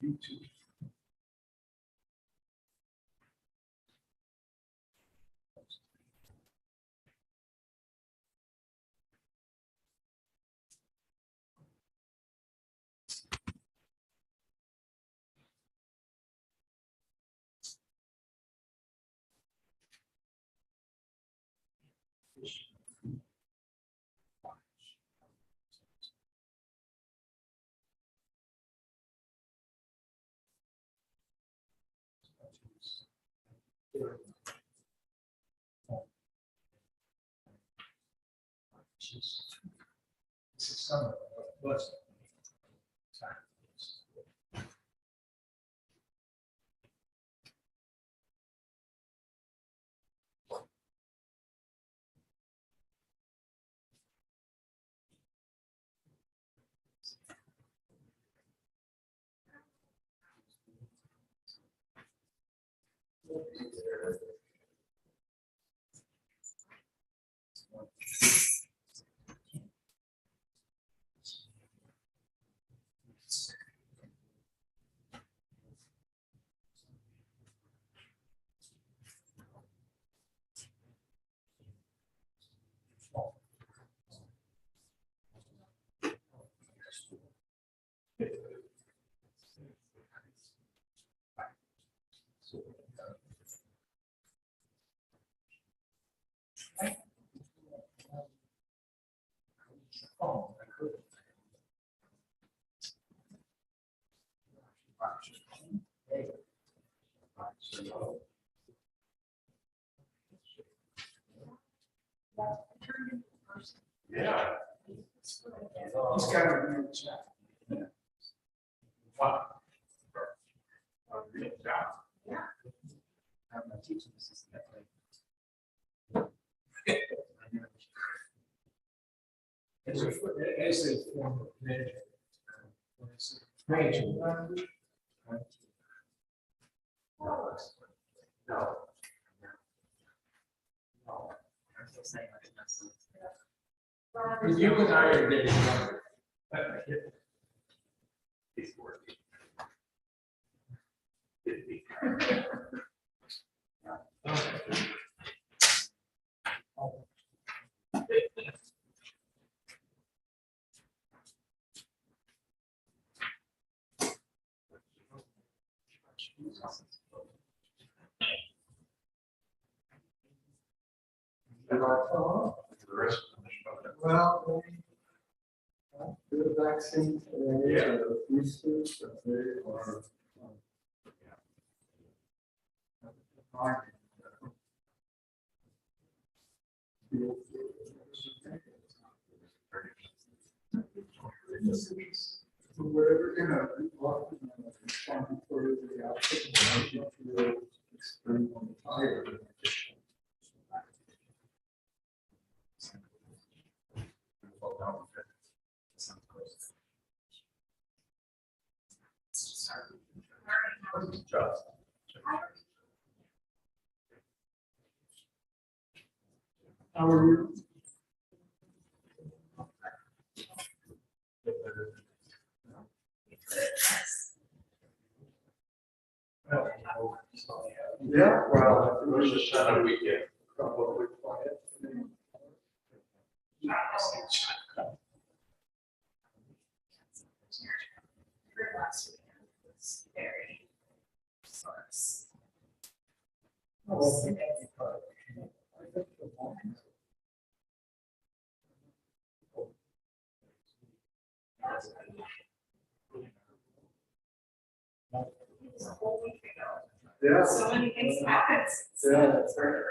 You too. This is summer, blessing. Yeah. He's got to be in the chat. Wow. Real job. Yeah. I'm a teaching assistant. As a form of management. No. You and I are getting younger. He's 40. Well, the vaccine today, the boosters, they are. Whatever, you know, for the output, experimental tire. How are you? Yeah, well, it was just a weekend. Probably quiet. Very source. Yeah. So many things happen. Yeah, that's right.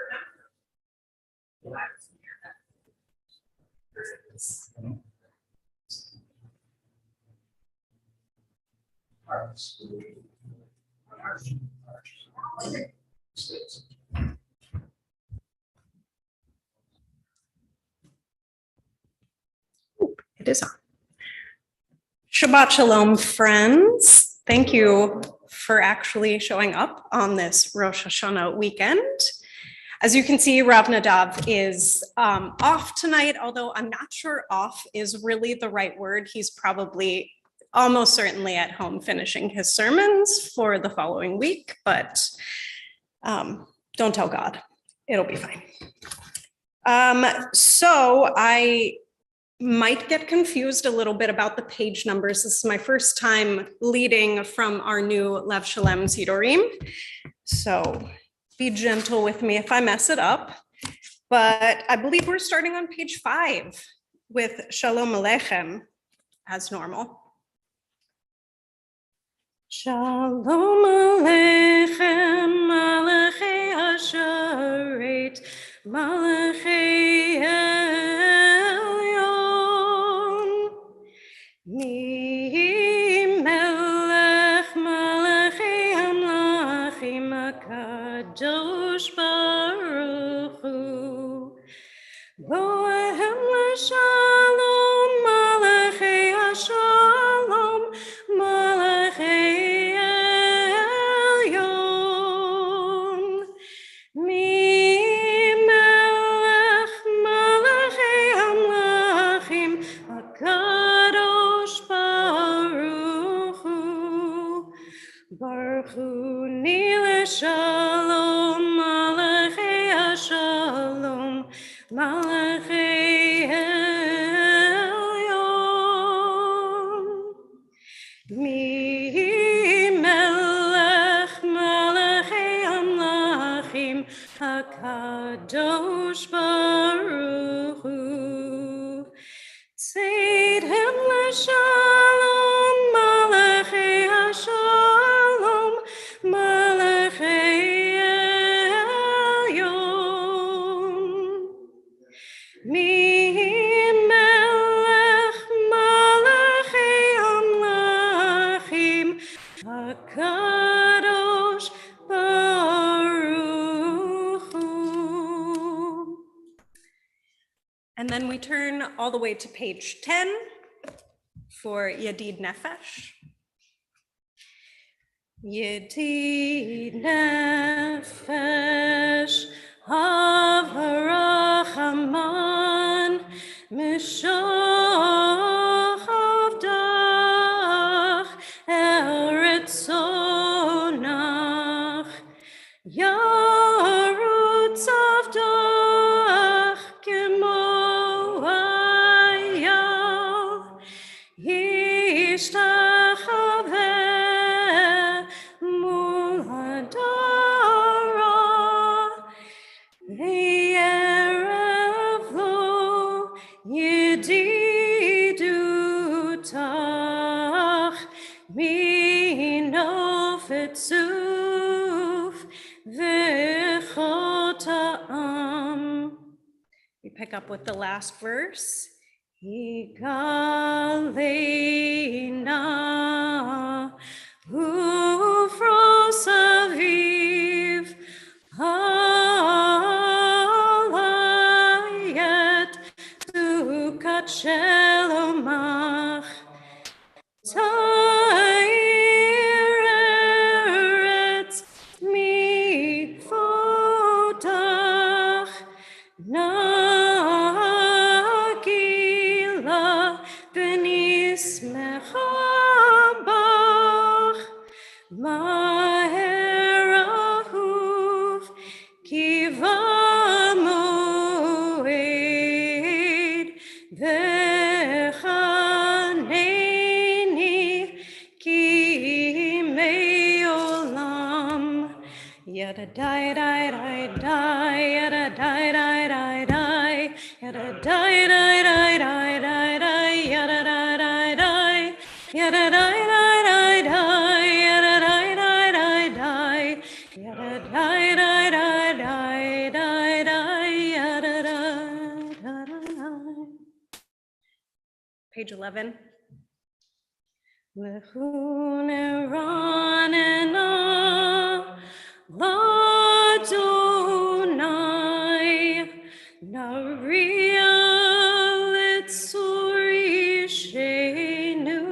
It is on. Shabbat Shalom, friends. Thank you for actually showing up on this Rosh Hashanah weekend. As you can see, Rav Nadav is off tonight, although I'm not sure off is really the right word. He's probably almost certainly at home finishing his sermons for the following week, but don't tell God, it'll be fine. So I might get confused a little bit about the page numbers. This is my first time leading from our new Lev Shalem Zidorim. So be gentle with me if I mess it up. But I believe we're starting on page 5 with Shalom Aleichem as normal. Shalom Aleichem, Malachei Hasharet, Malachei Elyon, Mi Melech Malachei Hamlachim HaKadosh Baruch Hu, Bohem L'Shalom, Malachei Hashalom, Malachei Elyon, Mi Melech Malachei Hamlachim HaKadosh Baruch Hu, Baruch Hu Ni L'Shalom, Malachei Hashalom, Malachei Elyon, Mi Melech Malachei Hamlachim HaKadosh Baruch Hu, Tzedhem L'Shalom, Malachei Hashalom, Malachei Elyon, Mi Melech Malachei Hamlachim HaKadosh Baruch Hu. And then we turn all the way to page 10 for Yedid Nefesh. Yedid Nefesh Havarachaman Mishach Avdach Eretzonach Yarutz Avdach Kemo Hayal Yishtachaveh Mul Hadara V'yerev lo yedidutach minofetzuf v'chotam. We pick up with the last verse. Higalena ufros aviv halayet tukat shelomach Tair eretz mikvotach nagila v'nismecha bach maher ahuv kiva moed v'chaneni ki me'olam yada dai dai dai dai yada dai dai dai dai yada dai dai dai dai dai dai yada dai dai dai yada dai dai dai dai yada dai dai dai dai yada dai dai dai dai dai dai yada dai dai dai. Page 11. Lehuneranena Ladonai Naria Litzuri Shenu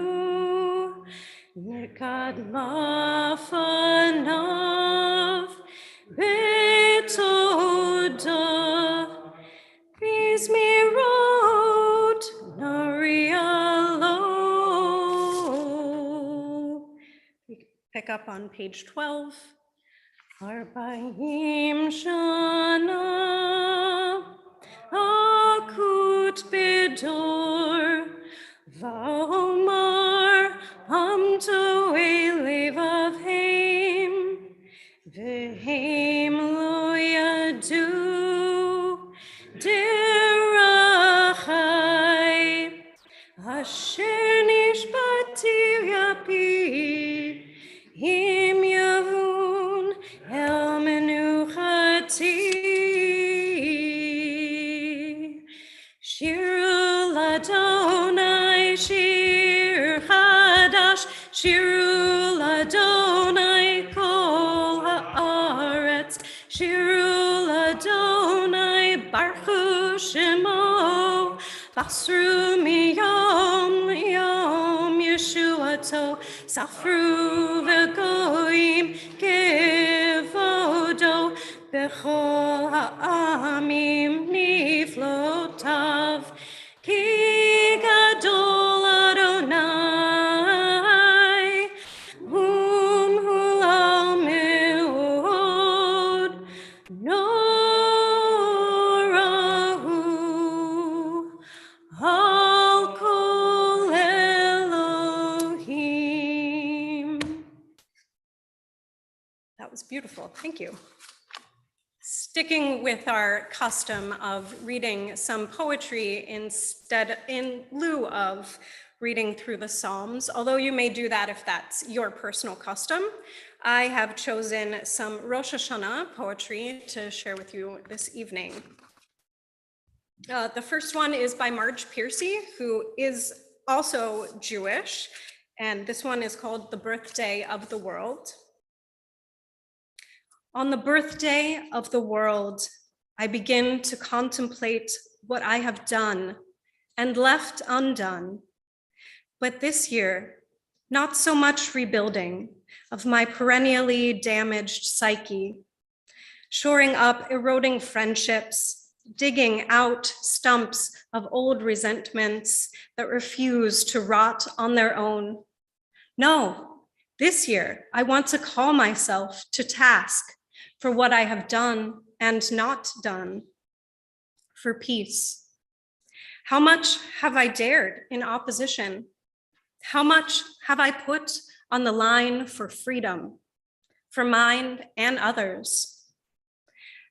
Nekad Mafanav Betoda Bizmirot Naria Lo Pick up on page 12. Arba'im shana akut bedor va'omar hamto elevav heim v'heim lo yadu derachai asher nishbati yapi him yavun el menuchati shiru ladonai shir chadash shiru ladonai kol haaretz shiru ladonai baruch shemo basru miyom liyom yeshuato safru v'goyim kevodo bechol ha'amim niflotav ki gadol Adonai umhulal meod norahu al kol Elohim. That was beautiful. Thank you. Sticking with our custom of reading some poetry in lieu of reading through the Psalms, although you may do that if that's your personal custom, I have chosen some Rosh Hashanah poetry to share with you this evening. The first one is by Marge Piercy, who is also Jewish, and this one is called The Birthday of the World. On the birthday of the world, I begin to contemplate what I have done and left undone. But this year, not so much rebuilding of my perennially damaged psyche, shoring up eroding friendships, digging out stumps of old resentments that refuse to rot on their own. No, this year, I want to call myself to task for what I have done and not done, for peace. How much have I dared in opposition? How much have I put on the line for freedom, for mine and others?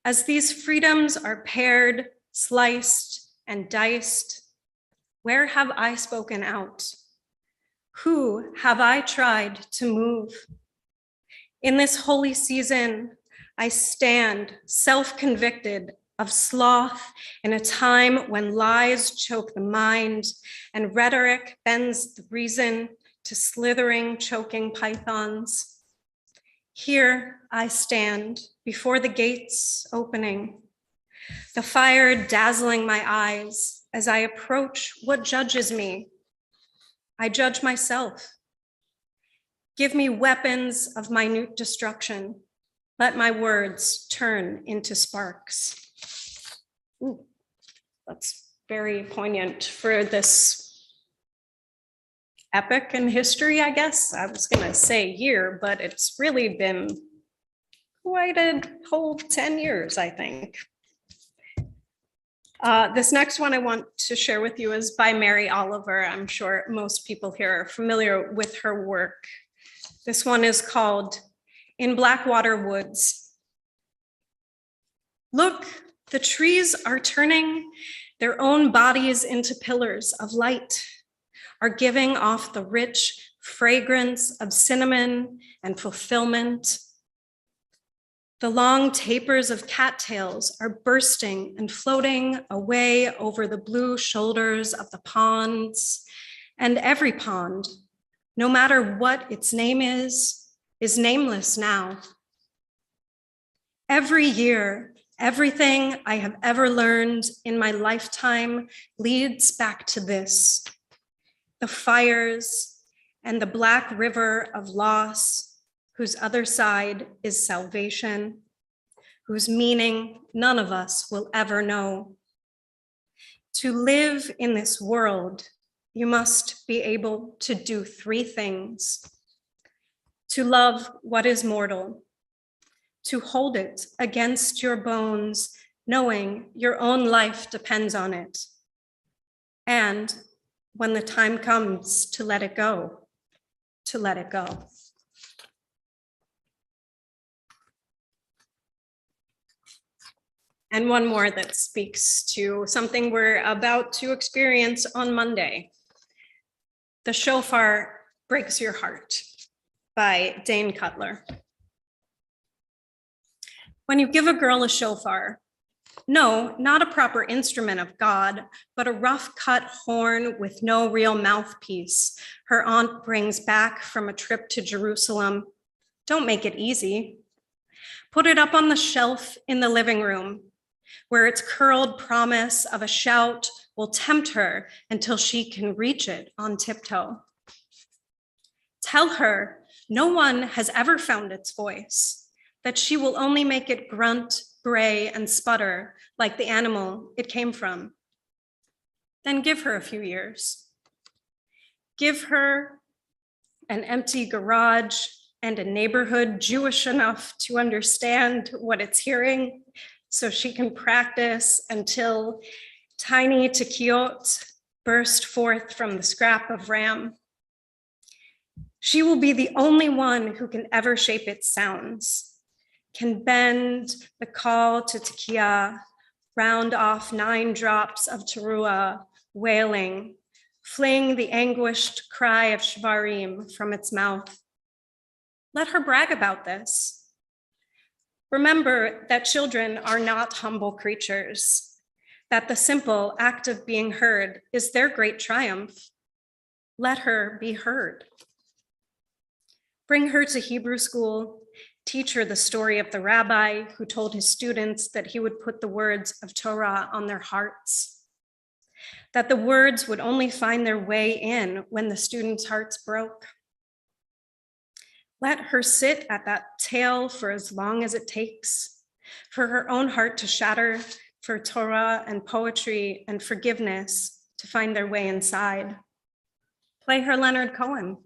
As these freedoms are pared, sliced, and diced, where have I spoken out? Who have I tried to move? In this holy season, I stand self-convicted of sloth in a time when lies choke the mind and rhetoric bends the reason to slithering, choking pythons. Here I stand before the gates opening, the fire dazzling my eyes as I approach what judges me. I judge myself. Give me weapons of minute destruction. Let my words turn into sparks. Ooh, that's very poignant for this epic in history, I guess. I was gonna say year, but it's really been quite a whole 10 years, I think. This next one I want to share with you is by Mary Oliver. I'm sure most people here are familiar with her work. This one is called In Blackwater Woods. Look, the trees are turning their own bodies into pillars of light, are giving off the rich fragrance of cinnamon and fulfillment. The long tapers of cattails are bursting and floating away over the blue shoulders of the ponds, and every pond, no matter what its name is nameless now. Every year, everything I have ever learned in my lifetime leads back to this: the fires and the black river of loss, whose other side is salvation, whose meaning none of us will ever know. To live in this world, you must be able to do three things: to love what is mortal, to hold it against your bones, knowing your own life depends on it. And when the time comes to let it go, to let it go. And one more that speaks to something we're about to experience on Monday. The Shofar Breaks Your Heart by Dane Cutler. When you give a girl a shofar, no, not a proper instrument of God, but a rough cut horn with no real mouthpiece her aunt brings back from a trip to Jerusalem, don't make it easy. Put it up on the shelf in the living room, where its curled promise of a shout will tempt her until she can reach it on tiptoe. Tell her no one has ever found its voice, that she will only make it grunt, bray, and sputter like the animal it came from. Then give her a few years. Give her an empty garage and a neighborhood Jewish enough to understand what it's hearing, so she can practice until tiny tekiot burst forth from the scrap of ram. She will be the only one who can ever shape its sounds, can bend the call to tekiah, round off 9 drops of teruah, wailing, fling the anguished cry of shvarim from its mouth. Let her brag about this. Remember that children are not humble creatures, that the simple act of being heard is their great triumph. Let her be heard. Bring her to Hebrew school, teach her the story of the rabbi who told his students that he would put the words of Torah on their hearts, that the words would only find their way in when the students' hearts broke. Let her sit at that tale for as long as it takes, for her own heart to shatter, for Torah and poetry and forgiveness to find their way inside. Play her Leonard Cohen.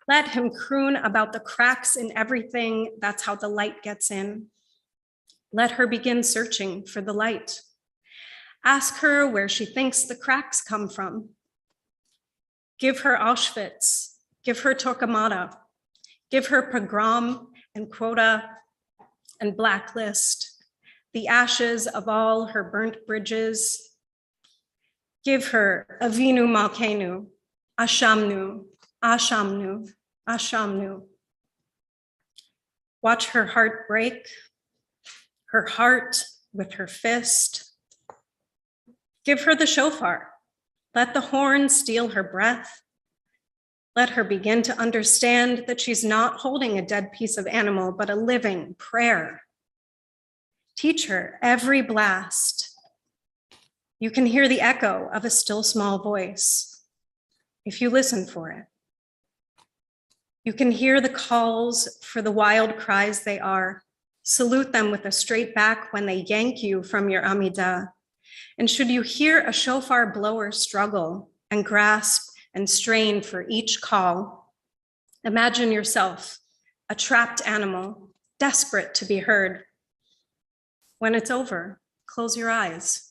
Let him croon about the cracks in everything. That's how the light gets in. Let her begin searching for the light. Ask her where she thinks the cracks come from. Give her Auschwitz. Give her Torquemada. Give her pogrom and quota and blacklist, the ashes of all her burnt bridges. Give her Avinu Malkeinu, Ashamnu, Ashamnu, Ashamnu. Watch her heart break, her heart with her fist. Give her the shofar. Let the horn steal her breath. Let her begin to understand that she's not holding a dead piece of animal, but a living prayer. Teach her every blast. You can hear the echo of a still small voice if you listen for it. You can hear the calls for the wild cries they are. Salute them with a straight back when they yank you from your Amidah. And should you hear a shofar blower struggle and grasp and strain for each call, imagine yourself a trapped animal, desperate to be heard. When it's over, close your eyes.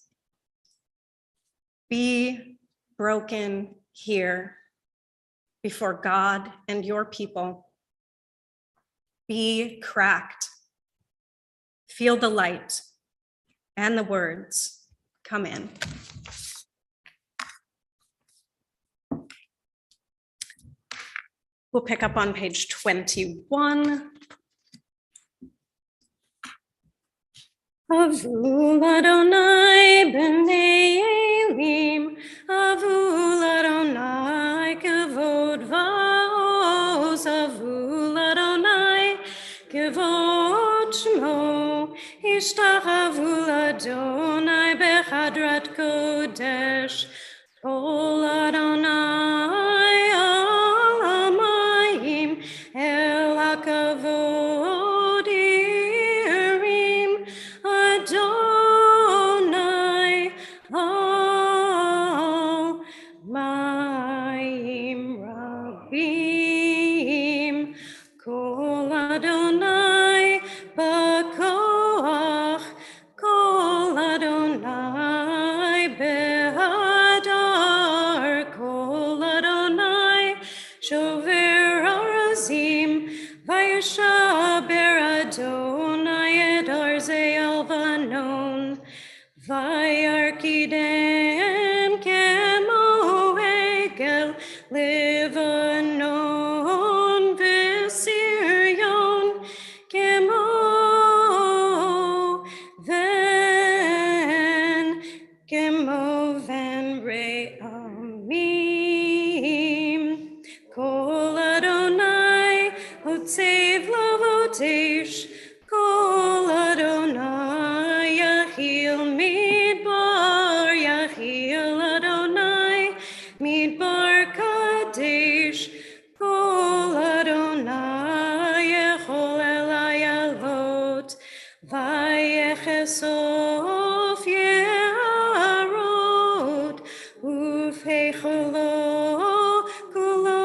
Be broken here before God and your people. Be cracked. Feel the light and the words come in. We'll pick up on page 21. Avul Adonai b'nei Elim, Avul Adonai kavod va'oz, Avul Adonai kavod shmo, Ishtachavu Adonai bechadrat kodesh, Kol Adonai amayim el hakavod irim, Adonai amayim rabim, Vayishaber Adonai et arzei alvanon, Vayarkidem kemo egel Levanon v'Sirion kemo ven re'amim. Kol Adonai otzev lavotesh, Kol Adonai yahil midbar, yahil Adonai midbar kadesh, Kol Adonai yechol elai alvot, vayechesof yeharot, ufeicholo kulo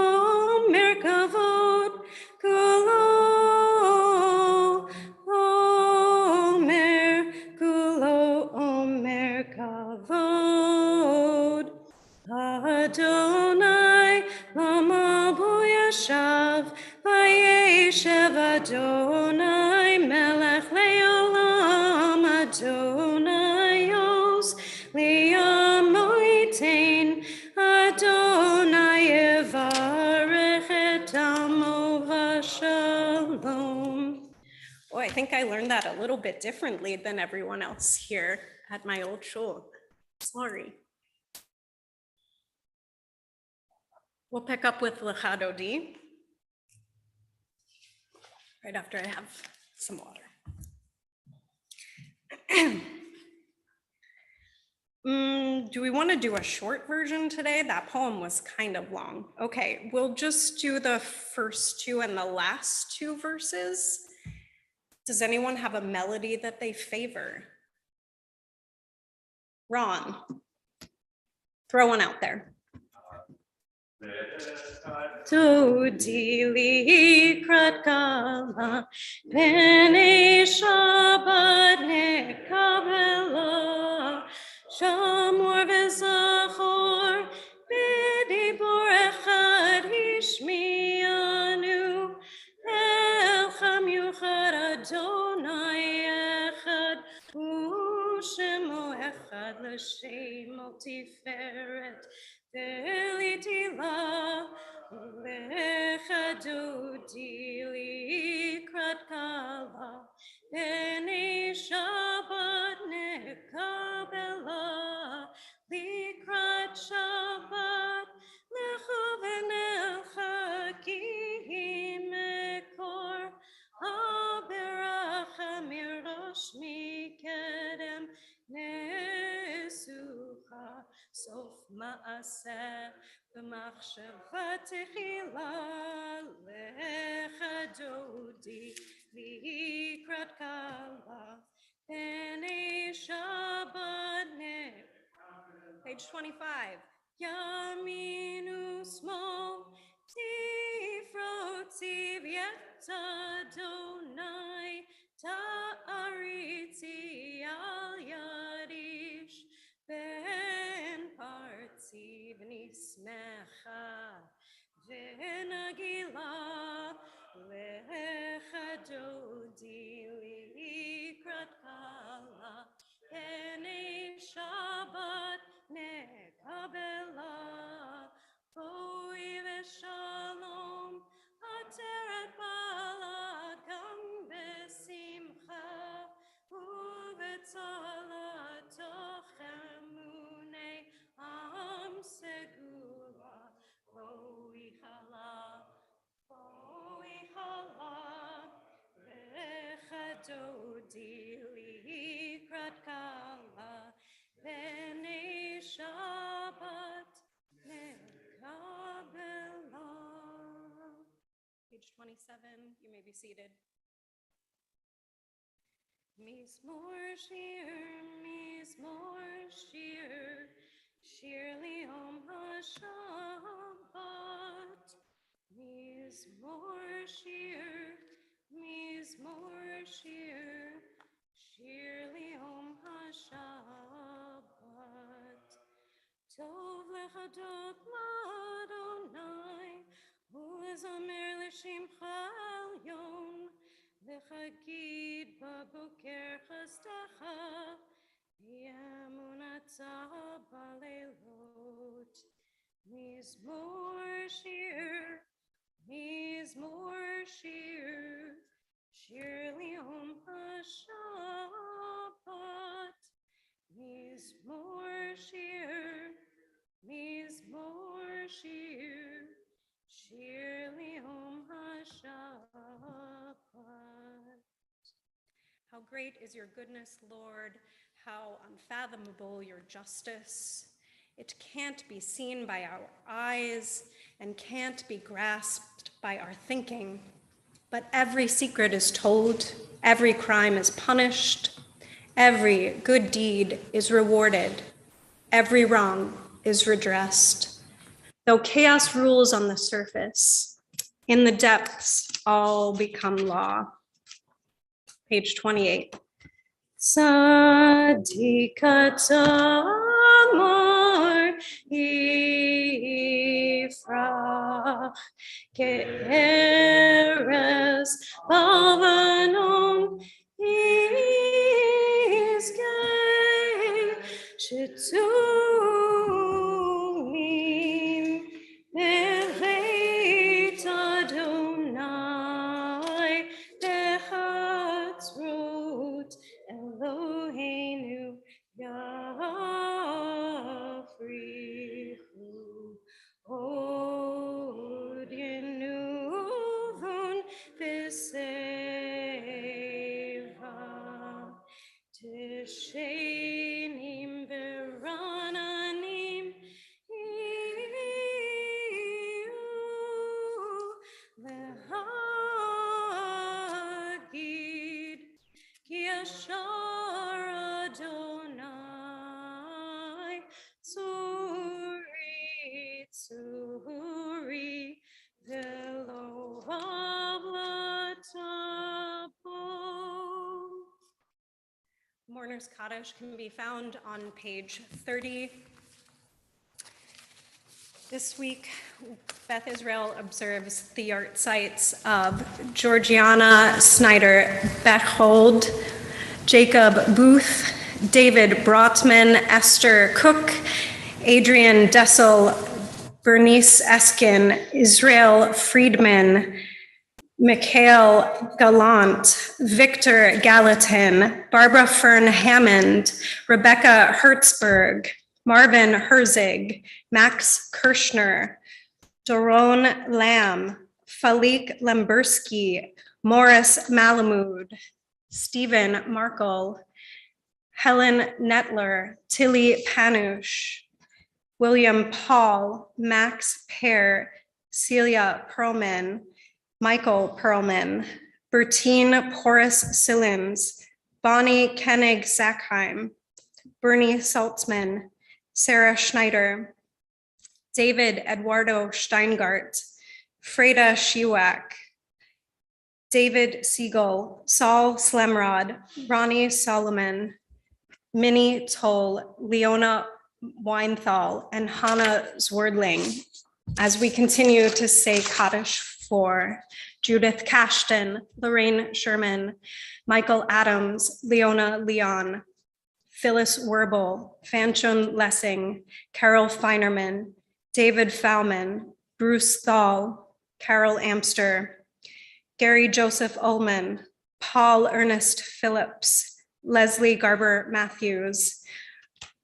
merkavot, kulo omer kavod. Adonai lama bo yashav, vayeshev Adonai melech leolam, Adonai yos liyamoitain, Adonai yevarech et amo v'shalom. Oh, I think I learned that a little bit differently than everyone else here at my old shul. Sorry. We'll pick up with Lechadodi right after I have some water. Do we want to do a short version today? That poem was kind of long. Okay, we'll just do the first two and the last two verses. Does anyone have a melody that they favor? Ron, throw one out there. Todi likrat kala, b'nei Shabbat nekabela, shamor v'zachor, b'dibor echad hishmianu, elcham yuchad Adonai echad, u'shemo echad l'shem tiferet. Velitila lechadodi likrat kala, b'nei Shabbat nekabela, likrat Shabbat lechu v'nelcha ki mekor, haberacha mirosh mikedem nesucha. Sof ma'aseh b'machshava techila, lechadodi likrat kala, b'nei Shabbat page 25. Yaminu smol, tifrotziv yet Adonai, ta'aritzi al yadish, ben partziv nismecha, venagila, lechadodi likrat kala, b'nei Shabbat nekabela, boi v'shalom, ateret balad gam besimcha, uvetzala tochemune am segula, boi chala, lechadodi likrat kala, b'nei Shabbat nekabela. Page 27, you may be seated. Mizmor shir, shir li'om haShabbat. Mizmor shir, shir li'om haShabbat. Tov lechadot l'Adonai, u'lezamer l'shimcha elyon, Hagid baboker chastacha, yamunata balelot. Mizmor shir, shir liom haShabbat. Mizmor shir, shir liom haShabbat. How great is your goodness, Lord, how unfathomable your justice. It can't be seen by our eyes and can't be grasped by our thinking, but every secret is told, every crime is punished, every good deed is rewarded, every wrong is redressed. Though chaos rules on the surface, in the depths all become law. Page 28. Sadikatamar Ifrach Keres Bavanon Iskei Shitunim Beveit Adonai Bechatzrut Eloheinu Yafrichu Od Yenuvun V'Seva Tishenim Verananim Iyu Lehagid Ki Yashar Adonai Tsuri Velo Avlatabo. Mourner's Kaddish can be found on page 30. This week, Beth Israel observes the sites of Georgiana Snyder Bechthold, Jacob Booth, David Brotman, Esther Cook, Adrian Dessel, Bernice Eskin, Israel Friedman, Mikhail Gallant, Victor Gallatin, Barbara Fern Hammond, Rebecca Hertzberg, Marvin Herzig, Max Kirschner, Doron Lamb, Falik Lembersky, Morris Malamud, Stephen Markle, Helen Netler, Tilly Panush, William Paul, Max Pear, Celia Perlman, Michael Perlman, Bertine Porras Sillins, Bonnie Koenig Sackheim, Bernie Saltzman, Sarah Schneider, David Eduardo Steingart, Freda Shiwak, David Siegel, Saul Slemrod, Ronnie Solomon, Minnie Toll, Leona Weinthal, and Hannah Zwerdling, as we continue to say Kaddish for Judith Cashton, Lorraine Sherman, Michael Adams, Leona Leon, Phyllis Werbel, Fanchon Lessing, Carol Feinerman, David Fowman, Bruce Thal, Carol Amster, Gary Joseph Ullman, Paul Ernest Phillips, Leslie Garber Matthews,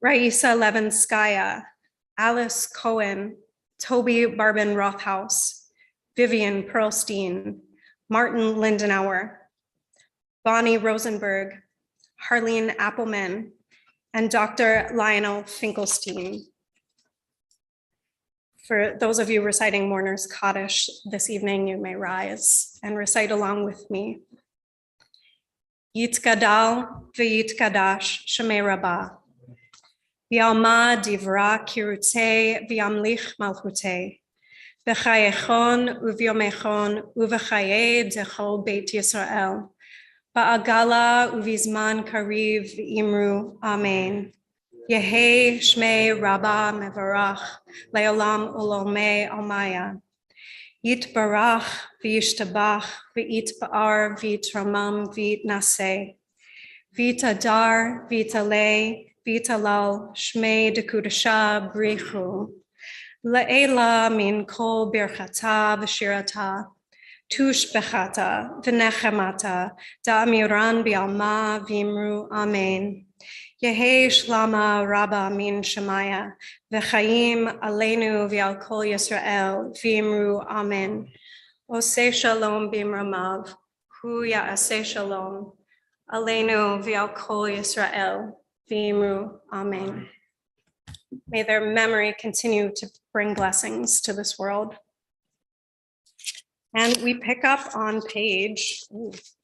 Raisa Levinskaya, Alice Cohen, Toby Barbin Rothaus, Vivian Perlstein, Martin Lindenauer, Bonnie Rosenberg, Harleen Appelman, and Dr. Lionel Finkelstein. For those of you reciting Mourner's Kaddish this evening, you may rise and recite along with me. Yitkadal v'yitkadash Shemei Rabbah. V'yalma divra kirutei v'yamlich malchutei. B'chayechon uvyomechon uv'chaye dechol Beit Yisrael. Ba'agala uvizman kariv imru. Amen. Yehei Shmei Rabbah Mevarach Leolam Ulomei Almaya. Yitbarach v'yishtabach v'yitba'ar v'yitramam v'yitnaseh. V'yitadar v'yitaleh v'yitalal shmei dekudasha brichu. Le'ela min kol birchata v'shirata. Tush bechata v'nechemata da'amiran bi'alma v'imru amen. Yehi shlama rabba min shemaya v'chaim aleinu v'al kol Yisrael v'imru amen. Oseh shalom b'imramav hu ya'aseh shalom aleinu v'al kol Yisrael v'imru amen. May their memory continue to bring blessings to this world. And we pick up on page,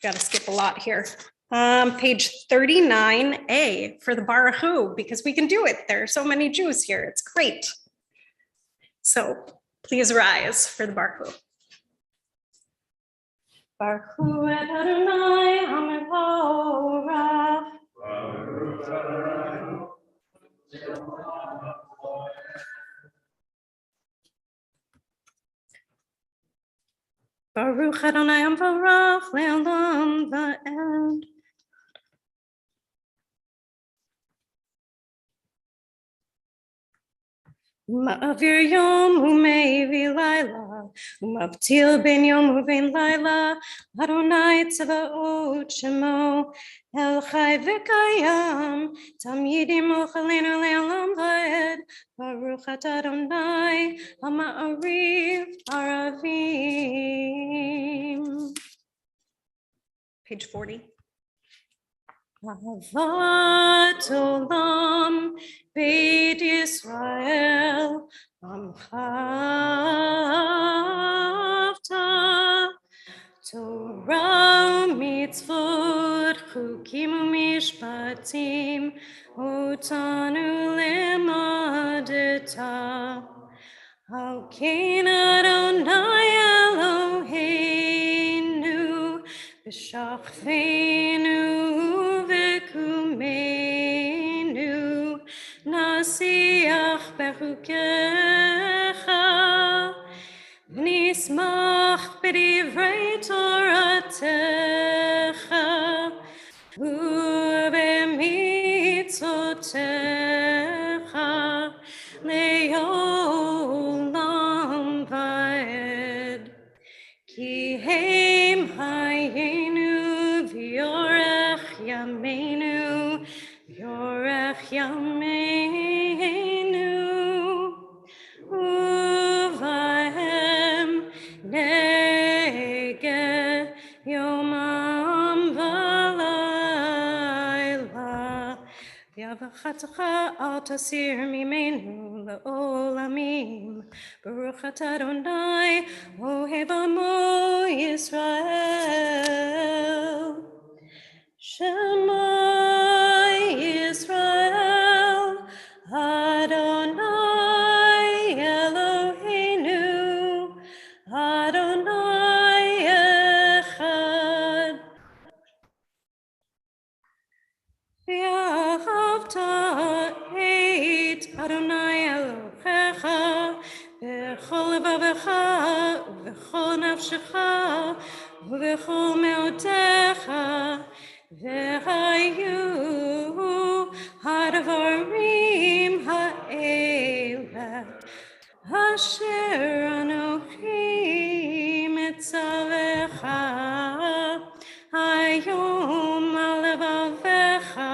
got to skip a lot here. Page 39A for the Baruch Hu, because we can do it. There are so many Jews here. It's great. So please rise for the Baruch Hu. Baruch Hu et Adonai HaMevorach. Baruch Adonai HaMevorach le'olam va'ed. Ma'avir yom u'mevi laila, u'mabtil ben yom u'ben laila, Adonai tzavaot shemo, el chai v'kayam, tamidim ochalenu le'olam va'ed, Baruch atah Adonai, ha'ma'ariv aravim. Page 40. Ahavat olam Beit Yisrael Amchavta Torah mitzvot chukim u'mishpatim Utanu lemadeta Al kein Adonai Eloheinu B'shachveinu v'kumeinu Nasiach bechukecha V'nismach b'divrei Toratecha U'b'mitzotecha Le'olam va'ed Ki heim hayenu v'yorech yameinu v'yorech yameinu uvahem neged yomam v'layla v'yavachatcha al tasir mimenu le'olamim Baruch atah Adonai ohev amo Yisrael Shema Yisrael Adonai Eloheinu Adonai Echad V'ahavta et Adonai Elohecha B'chol levavecha u'b'chol nafshecha u'b'chol me'otecha v'hayu hadvarim ha'ele asher anochi mitzavecha hayom al levavecha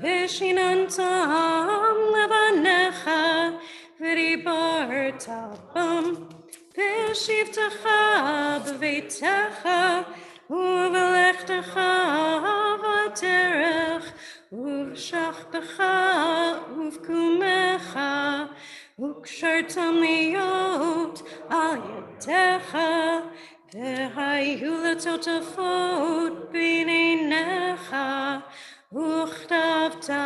v'shinantam levanecha v'dibarta bam v'shivtecha b'veitecha u'v'lechtecha v'terech u'v'shachtecha u'v'kumecha u'kshartam liot al yadecha v'hayu l'totafot b'neinecha וכתבתם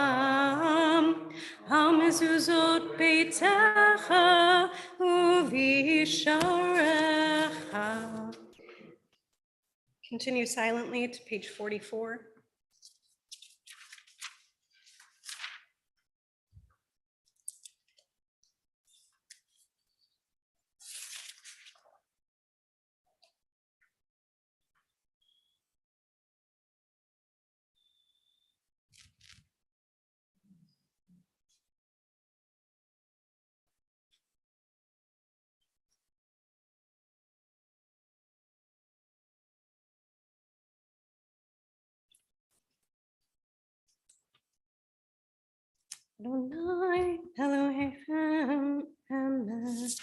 על מזוזות ביתך ובשעריך. Continue silently to page 44. Adonai Elohim Emet.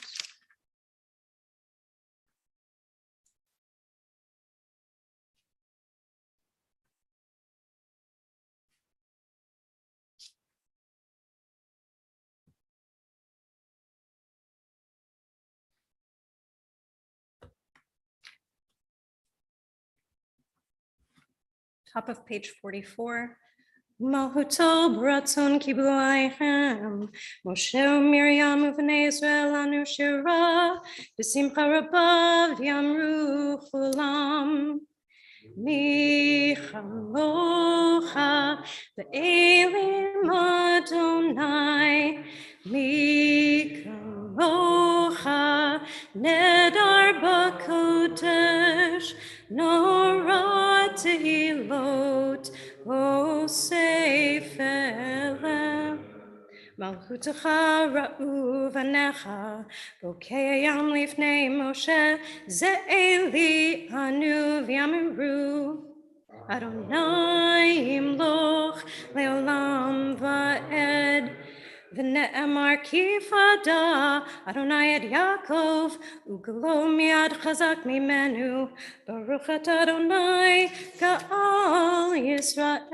Top of page 44. Malhuto bratzon kibu alechem, Moshe u'Miriam uvnei Israel anu shira, b'simcha rabba v'yamru chulam. Mi chalocha le'elim Adonai, mi chalocha nedar b'kodesh, nora tehilot o sefer. Malchutecha ra'u v'necha, bokei hayam lifnei Moshe, ze'eli anu v'yamiru. Adonai imloch le'olam va'ed, v'ne'emar kifada, Adonai et Yaakov, uglo miad chazak mimenu, Baruch et Adonai ga'al Yisrael.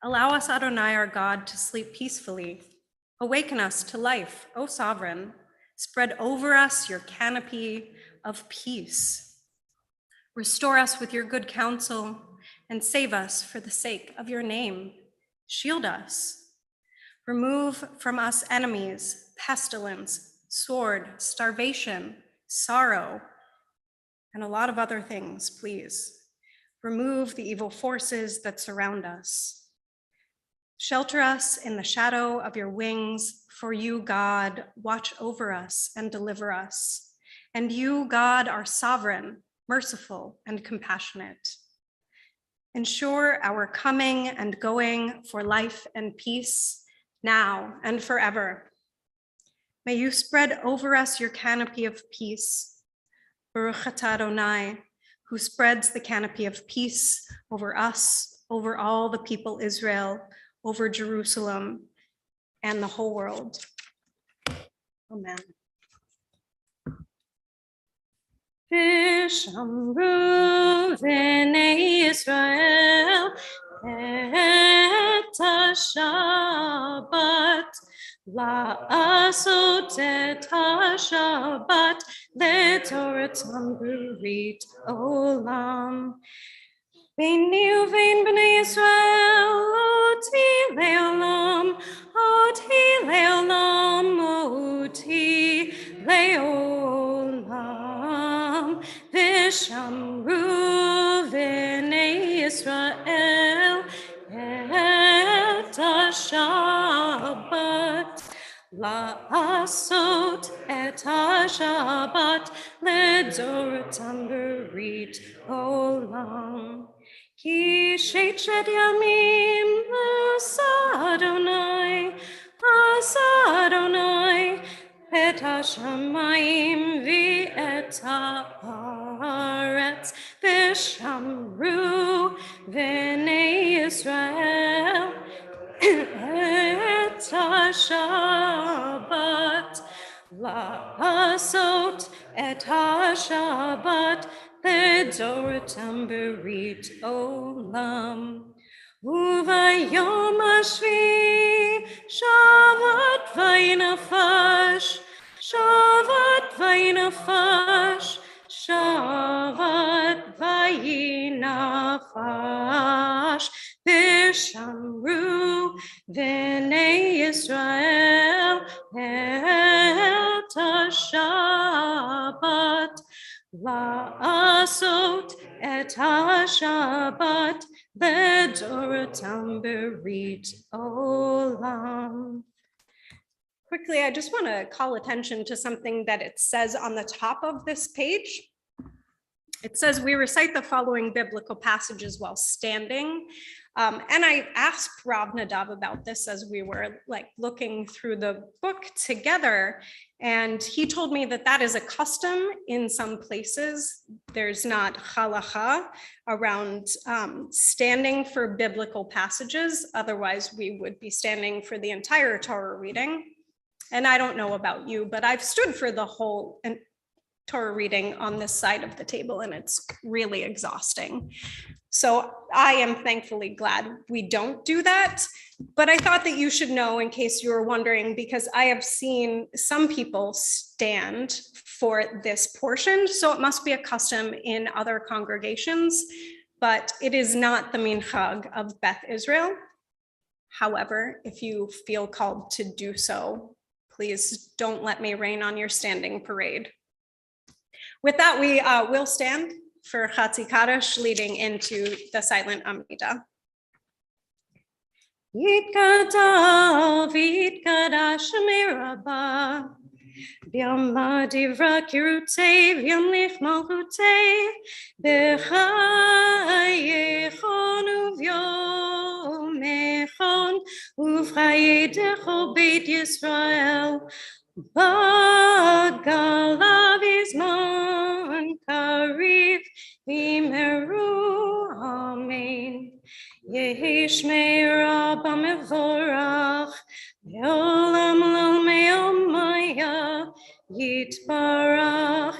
Allow us, Adonai, our God, to sleep peacefully. Awaken us to life, O Sovereign. Spread over us your canopy of peace. Restore us with your good counsel and save us for the sake of your name. Shield us. Remove from us enemies, pestilence, sword, starvation, sorrow, and a lot of other things, please. Remove the evil forces that surround us. Shelter us in the shadow of your wings, for you, God, watch over us and deliver us. And you, God, are sovereign, merciful, and compassionate. Ensure our coming and going for life and peace, now and forever. May you spread over us your canopy of peace. Baruch atah Adonai, who spreads the canopy of peace over us, over all the people Israel, over Jerusalem and the whole world. Amen. Vishamru v'nei Yisrael et ha-Shabbat, la'asot et ha-Shabbat le'toratam b'rit olam. Beini uvein b'nei Yisrael, oti le'olam, oti le'olam, oti le'olam. Vishamru v'nei Yisrael et ha-Shabbat, la'asot et ha-Shabbat le'doratam b'rit olam. Ki sheichet yamim asa Adonai, et hashamayim v'et haaretz, v'shamru v'nei Yisrael et ha-Shabbat, la'asot et ha-Shabbat le'doratam b'rit olam. Uvayom hashvi shavat vayinafash, shavat vayinafash, shavat vayinafash, v'shamru v'nei Yisrael et ha-Shabbat, la'asot et ha-Shabbat le'doratam b'rit olam. Quickly, I just want to call attention to something that it says on the top of this page. It says we recite the following biblical passages while standing. And I asked Rav Nadav about this as we were like looking through the book together. And he told me that that is a custom in some places. There's not halacha around standing for biblical passages. Otherwise, we would be standing for the entire Torah reading. And I don't know about you, but I've stood for the whole Torah reading on this side of the table, and it's really exhausting. So I am thankfully glad we don't do that. But I thought that you should know in case you were wondering, because I have seen some people stand for this portion. So it must be a custom in other congregations, but it is not the minhag of Beth Israel. However, if you feel called to do so, please don't let me rain on your standing parade. With that, we will stand for Chatzi Kaddish leading into the silent Amidah. Yitkadal v'yitkadash mirabah, B'yama divra kirutei v'yamlich malchutei, B'chayechon uv'yomechon, uv'chayedecho beit Yisrael, Bagalav izman kariv v'meru amen. Yehi shmei Rabba mevorach, me'olam lo me'omaya, yitbarach,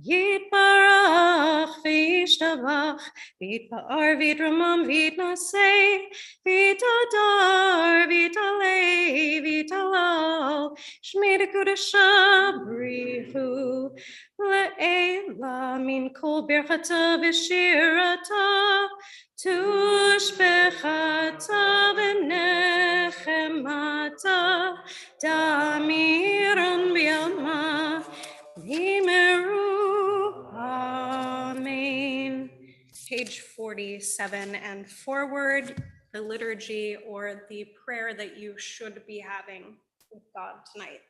yitbarach v'yishtabach, v'yitpa'ar v'yitramam v'yitnaseh, v'yitadar v'yitalei v'yitalal, shmei dekudasha brihu, le'ela min kol birchata v'shirata, Tushbechata v'nechemata, damiron b'yama, v'meru, amen. Page 47 and forward, the liturgy or the prayer that you should be having with God tonight.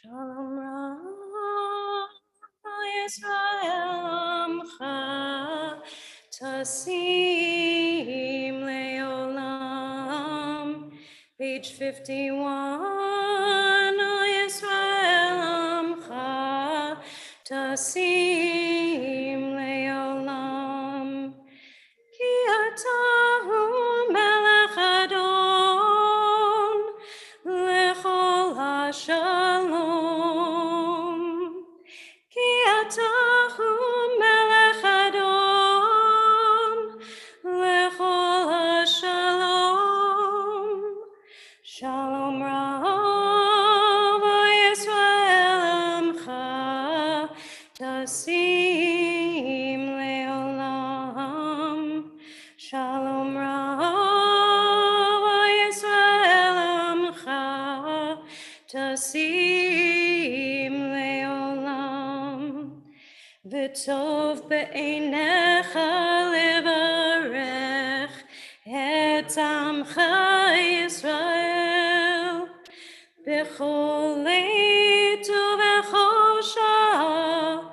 Shalom Yisrael Amcha Tasim Leolam. Page 51. Yisrael Amcha Tasim Leolam. Ki atahu melech adon lechol hashalom. Ki atahu melech adon lechol hashalom. Shalom Rav Yisrael Amcha Tasim Leolam. Shalom Rav Yisrael Amcha Tasim Leolam. V'tov be'einecha levarech et amcha Yisrael b'chol leit u'b'chol shah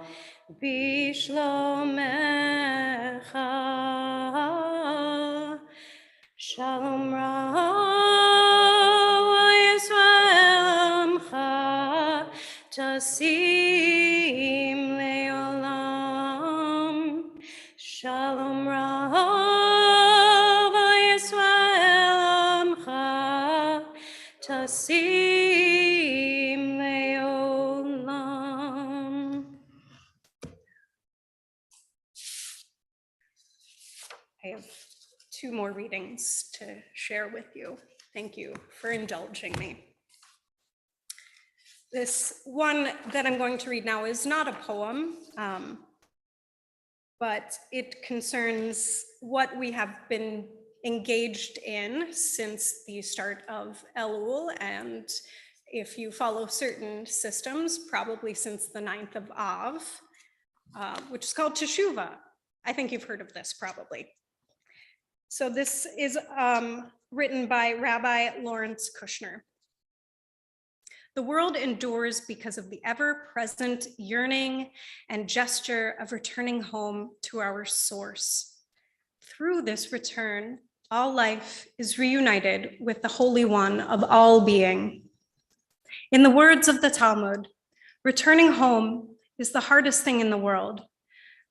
b'shlomecha. Shalom Rav Yisrael Amcha Tasim Leolam. Shalom Rav Yisrael Amcha Tasim Leolam. I have 2 more readings to share with you. Thank you for indulging me. This one that I'm going to read now is not a poem, but it concerns what we have been engaged in since the start of Elul, and if you follow certain systems, probably since the 9th of Av, which is called Teshuvah. I think you've heard of this probably. So this is written by Rabbi Lawrence Kushner. The world endures because of the ever-present yearning and gesture of returning home to our source. Through this return, all life is reunited with the Holy One of all being. In the words of the Talmud, returning home is the hardest thing in the world.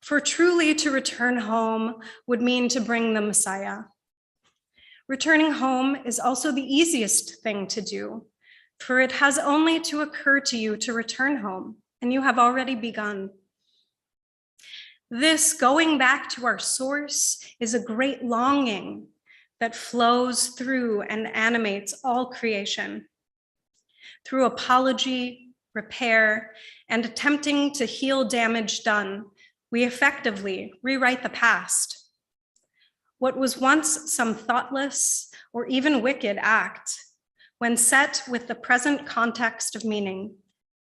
For truly to return home would mean to bring the Messiah. Returning home is also the easiest thing to do, for it has only to occur to you to return home, and you have already begun. This going back to our source is a great longing that flows through and animates all creation. Through apology, repair, and attempting to heal damage done, we effectively rewrite the past. What was once some thoughtless or even wicked act, when set with the present context of meaning,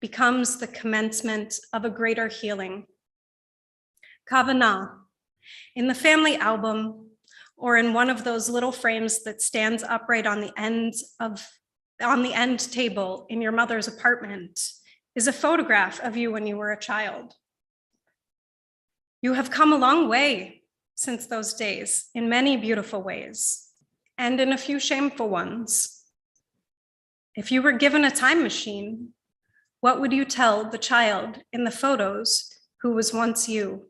becomes the commencement of a greater healing. Kavanah, in the family album, or in one of those little frames that stands upright on the end table in your mother's apartment, is a photograph of you when you were a child. You have come a long way since those days, in many beautiful ways, and in a few shameful ones. If you were given a time machine, what would you tell the child in the photos who was once you?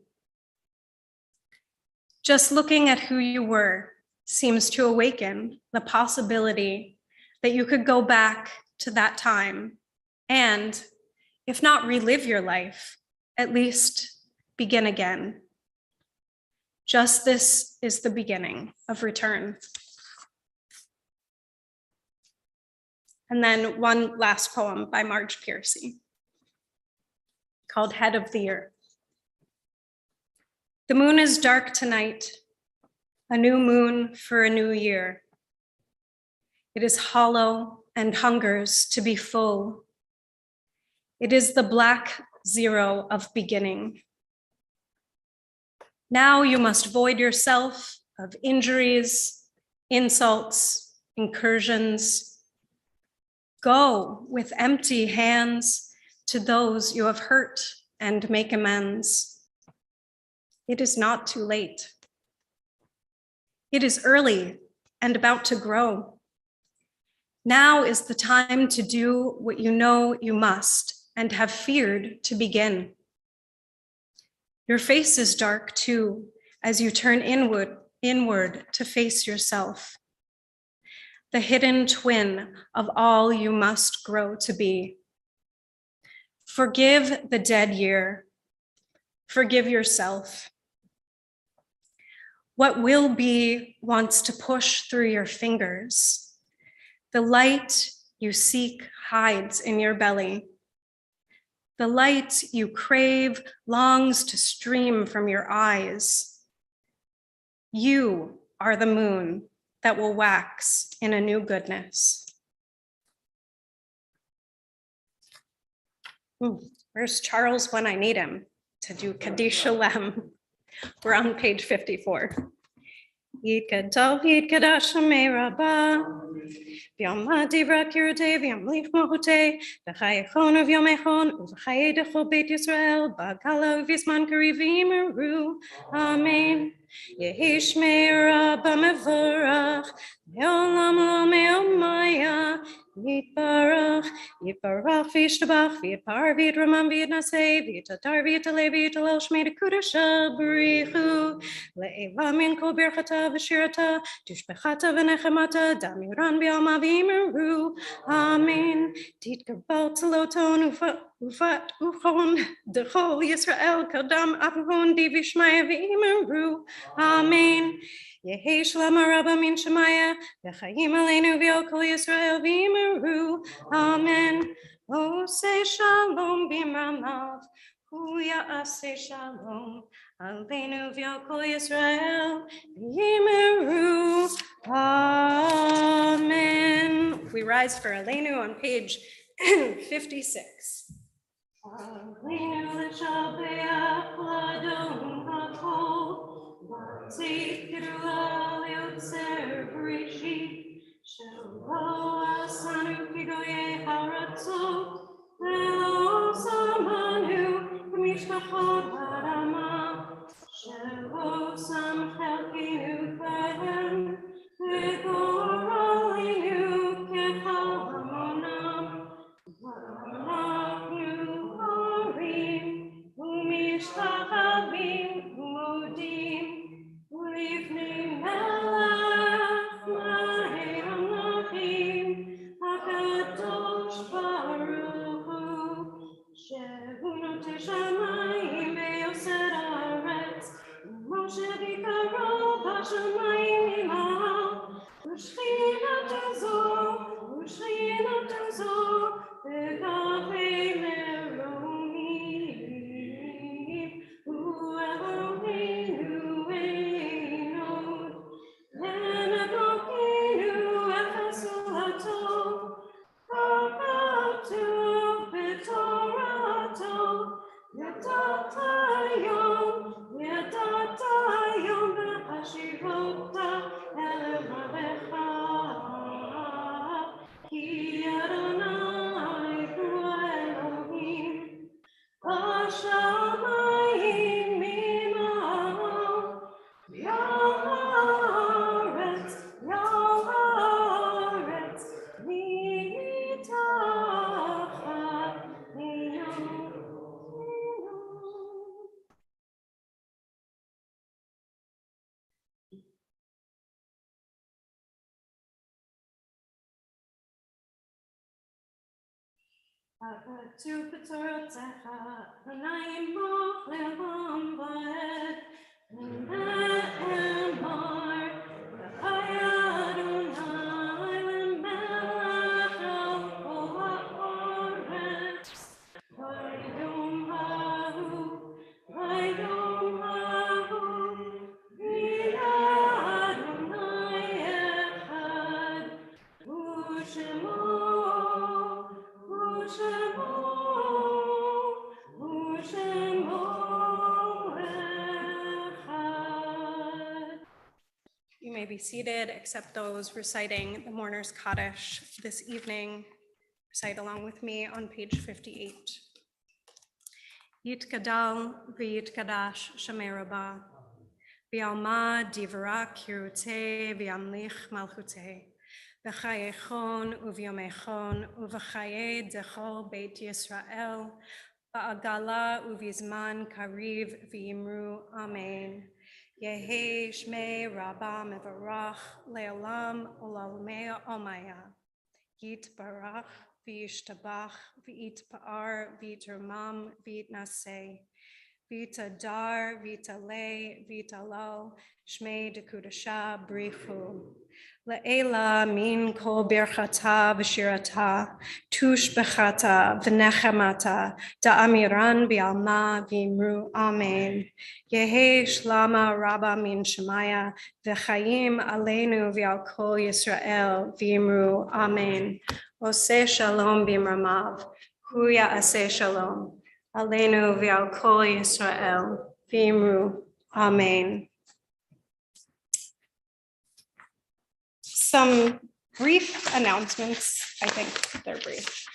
Just looking at who you were seems to awaken the possibility that you could go back to that time and, if not relive your life, at least begin again. Just this is the beginning of return. And then one last poem by Marge Piercy called Head of the Year. The moon is dark tonight, a new moon for a new year. It is hollow and hungers to be full. It is the black zero of beginning. Now you must void yourself of injuries, insults, incursions. Go with empty hands to those you have hurt and make amends. It is not too late. It is early and about to grow. Now is the time to do what you know you must and have feared to begin. Your face is dark too, as you turn inward to face yourself, the hidden twin of all you must grow to be. Forgive the dead year. Forgive yourself. What will be wants to push through your fingers. The light you seek hides in your belly. The light you crave longs to stream from your eyes. You are the moon that will wax in a new goodness. Where's Charles when I need him to do Kaddish Shalem? We're on page 54. Yid David Kadash Meiraba, V'yom Adivra Kirte, V'yom Lich Mohute, V'chayechon of Yom Echon, V'chayedecho Beit Yisrael, B'gala V'yisman Karivim Eru, Amen. Yehish Meiraba Mevorach, Me'olam Lo Me'omaya, Yitbarach, Yitbarach V'yishtabach, V'yitpar V'yitramam V'yitnaseh, V'yitatar V'yitaleh V'yitalel Shmei Dekudasha B'richu, Le'eva Min Kol Birchata V'shirata, Tushbechata V'nechemata, Dam Yuran B'yalma V'yimeru, Amen. Titgabal Taloton Uvat Uchon, Dechol Yisrael Kadam Apuhon Divishmaya V'yimeru, Amen. Yehi Shalom Rabba Min Shemaya, V'chayim Aleinu V'yol Kol Yisrael V'yimeru, Amen. Oh, say Shalom B'mamav, Hu Ya'aseh Shalom, Aleinu V'yol Kol Yisrael V'yimeru, Amen. We rise for Aleinu on page 56. Aleinu l'shabeach l'adon hakol, Zikru al yotzer b'rishit, shelo asanu kigoye haratzot, velo samanu b'mishpachot ha'adama, shelo sam chelkinu b'hem, v'goralinu kechal hamonam, v'anachnu horim, u'mishpachavim u'modim, Livni melech ma'eram lachim, HaKadosh Baruch Hu, Shehu notei shamayim ve'yosed haaretz, Moshe bikaro b'shamayim imal, U'shchinato zo, v'kachei meromim, U'Eloheinu Hashamayim mimal, Yaharetz, Yaharetz, mitachat miyom. Tu betorotzecha, v'nayim moch levam ba'ed, v'ne'emar, v'chaya Adonai l'melech el kol ha'oretz, v'yom hahu, v'yeh Adonai echad, u'shemo You may be seated, except those reciting the Mourner's Kaddish this evening. Recite along with me on page 58. Yitgadal v'yitgadash Shemei Rabbah. V'alma divra kirute v'amlich malchute. V'chayechon uvyomechon uv'chaye dechol Beit Yisrael. V'agala uvizman kariv v'yimru Amen. Yehi Shmei Rabbah mevarach le'olam olamei omaya. Yitbarach v'yishtabach v'yitpa'ar v'yitrumam v'yitnaseh. V'yitadar v'yitalei v'yitalal Shmei dekudasha brichu. Le'ela min kol birchata v'shirata tush bechata v'nechamata da'amiran bi'alma v'imru Amen. Yehi shlama rabba min shemaya v'chayim aleinu v'al kol Yisrael v'imru Amen. Oseh shalom b'imramav, hu ya'aseh shalom. Aleinu v'al kol Yisrael v'imru Amen. Some brief announcements. I think they're brief.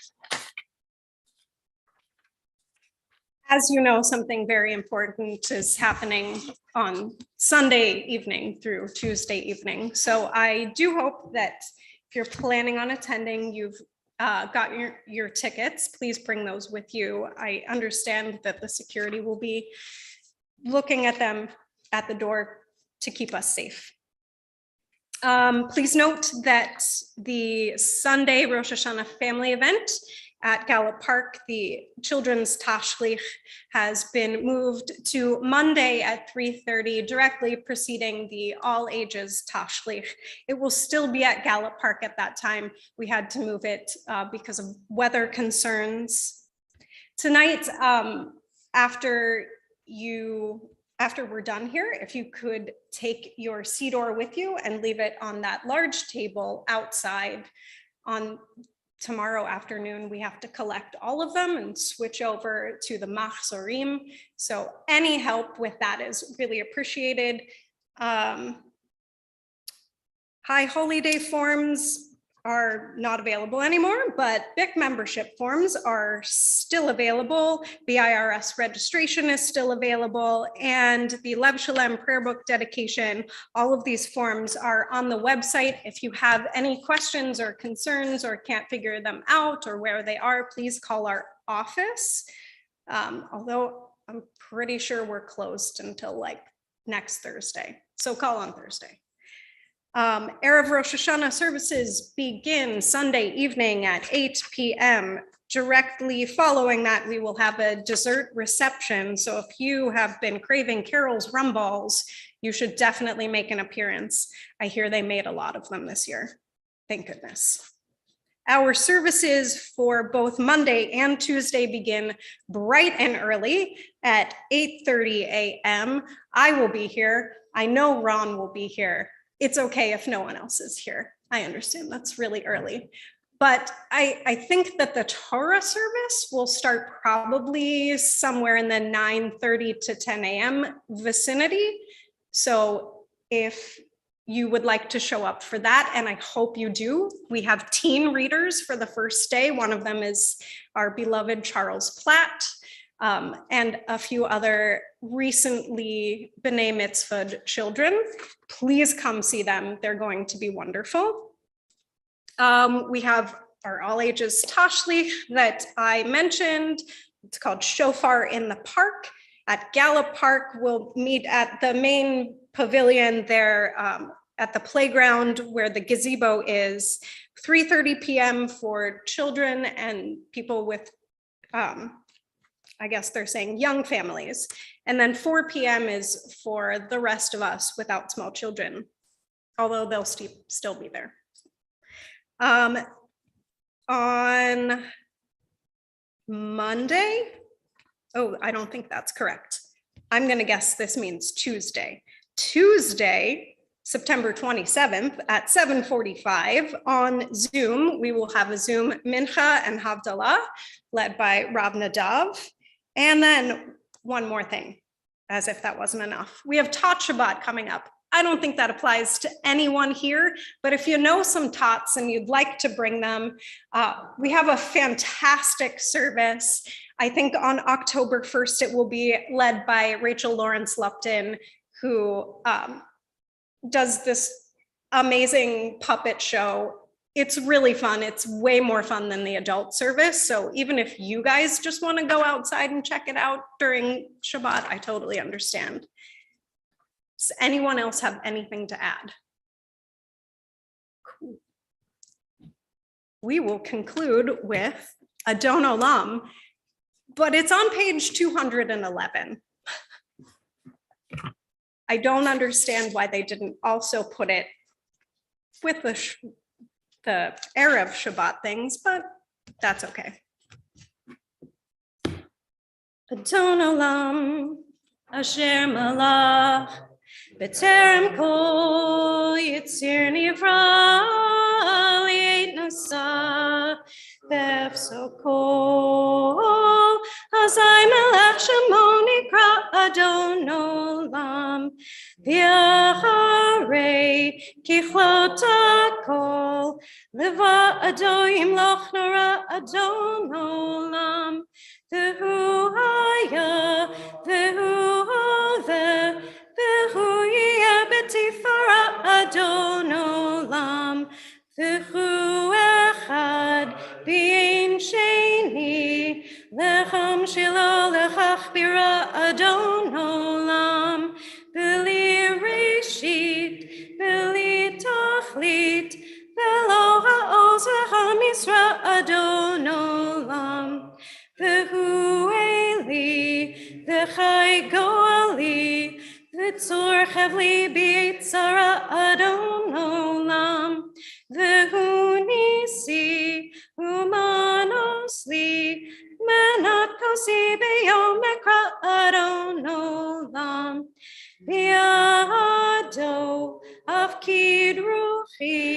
As you know, something very important is happening on Sunday evening through Tuesday evening. So I do hope that if you're planning on attending, you've got your tickets. Please bring those with you. I understand that the security will be looking at them at the door to keep us safe. Please note that the Sunday Rosh Hashanah family event at Gallup Park, the children's tashlich, has been moved to Monday at 3:30, directly preceding the all ages tashlich. It will still be at Gallup Park at that time. We had to move it because of weather concerns. Tonight, after we're done here, if you could take your siddur with you and leave it on that large table outside. On tomorrow afternoon, we have to collect all of them and switch over to the machzorim. So any help with that is really appreciated. High Holy Day forms are not available anymore, but BIC membership forms are still available. The IRS registration is still available, and the Lev Shalem prayer book dedication, all of these forms are on the website. If you have any questions or concerns or can't figure them out or where they are, please call our office. Although I'm pretty sure we're closed until like next Thursday. So call on Thursday. Erev Rosh Hashanah services begin Sunday evening at 8 p.m. Directly following that, we will have a dessert reception. So if you have been craving Carol's rum balls, you should definitely make an appearance. I hear they made a lot of them this year. Thank goodness. Our services for both Monday and Tuesday begin bright and early at 8:30 a.m. I will be here. I know Ron will be here. It's okay if no one else is here. I understand that's really early. But I think that the Torah service will start probably somewhere in the 9:30 to 10 a.m. vicinity. So if you would like to show up for that, and I hope you do, we have teen readers for the first day. One of them is our beloved Charles Platt. And a few other recently B'nai Mitzvah children. Please come see them. They're going to be wonderful. We have our all ages tashlich that I mentioned. It's called Shofar in the Park at Gallup Park. We'll meet at the main pavilion there at the playground where the gazebo is. 3:30 p.m. for children and people with I guess they're saying young families. And then 4 p.m. is for the rest of us without small children, although they'll still be there. On Monday, oh, I don't think that's correct. I'm going to guess this means Tuesday. Tuesday, September 27th at 7:45 on Zoom, we will have a Zoom Mincha and Havdalah led by Rav Nadav. And then one more thing, as if that wasn't enough. We have Tot Shabbat coming up. I don't think that applies to anyone here, but if you know some tots and you'd like to bring them, we have a fantastic service. I think on October 1st, it will be led by Rachel Lawrence Lupton, who does this amazing puppet show. It's really fun. It's way more fun than the adult service. So even if you guys just want to go outside and check it out during Shabbat, I totally understand. Does anyone else have anything to add? Cool. We will conclude with Adon Olam, but it's on page 211. I don't understand why they didn't also put it with the Erev Shabbat things, but that's okay. Adon Olam, Asher Malach, B'terem Kol Yitzir Nivra, Li'et Nasa, B'efso Kol, Azai Melech Shemo Nikra Adon Olam, V'yacharei Kichlot HaKol, Leva Ado Yimloch Nara Adon Olam, V'hu Haya, V'hu Oleh, V'hu Yeh B'tifara Adon Olam, V'hu Echad B'ein Sheni, Lecham Shelo Lechachbira Adon Olam, B'li Reshit, B'li Tachlit, V'lo Ha'oz Ha'misra Adon Olam, V'hu Eli, V'chai Goali, V'tzor Chevli B'yitzara Adon Olam, V'hu Nisi, Umanos Li, Menat Kosi B'yom Ekra Adon Olam, V'yado Afkid Ruchi,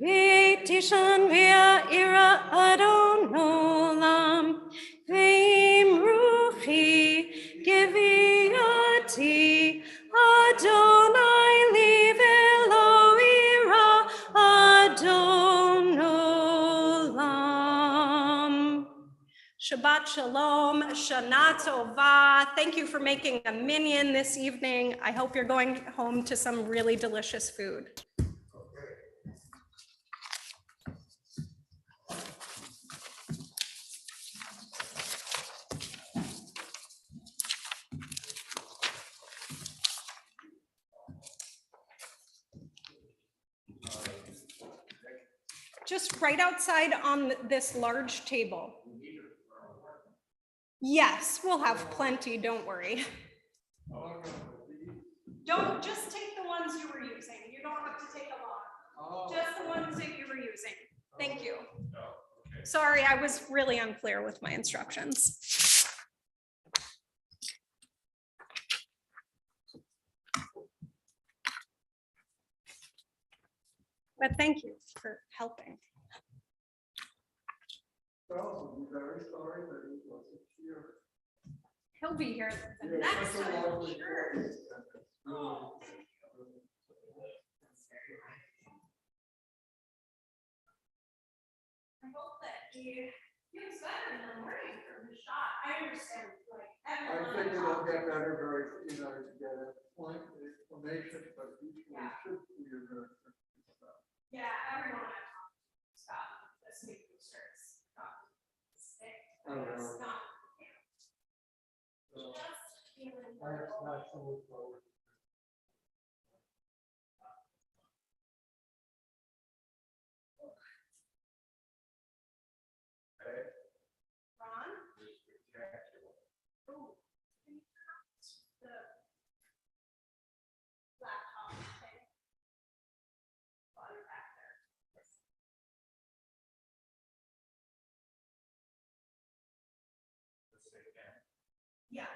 V'tishan V'ya'ira Adon Olam, V'im Ruchi Geviati Adonai Li V'lo Ira Adon Olam. Shabbat Shalom, Shana Tova. Thank you for making a minyan this evening. I hope you're going home to some really delicious food. Just right outside on this large table. Yes, we'll have plenty, don't worry. Don't just take the ones you were using. You don't have to take a lot. Just the ones that you were using. Thank you. Sorry, I was really unclear with my instructions. But thank you for helping. Charles will be very sorry that he wasn't here. He'll be here the Yeah, next such a time, lovely sure. place. Oh. I hope that he feels better in the morning from the shot. I understand, like, I everyone. think it'll get better very, to get a point of information, but usually Yeah. should be a very good stuff. Yeah, everyone I talked to, Scott, the sleep boosters, got sick. Oh, really? It's not. So, Just feeling. I have not to move forward. Ron? Ooh. Can you turn off the laptop thing? While you're back there. Yeah.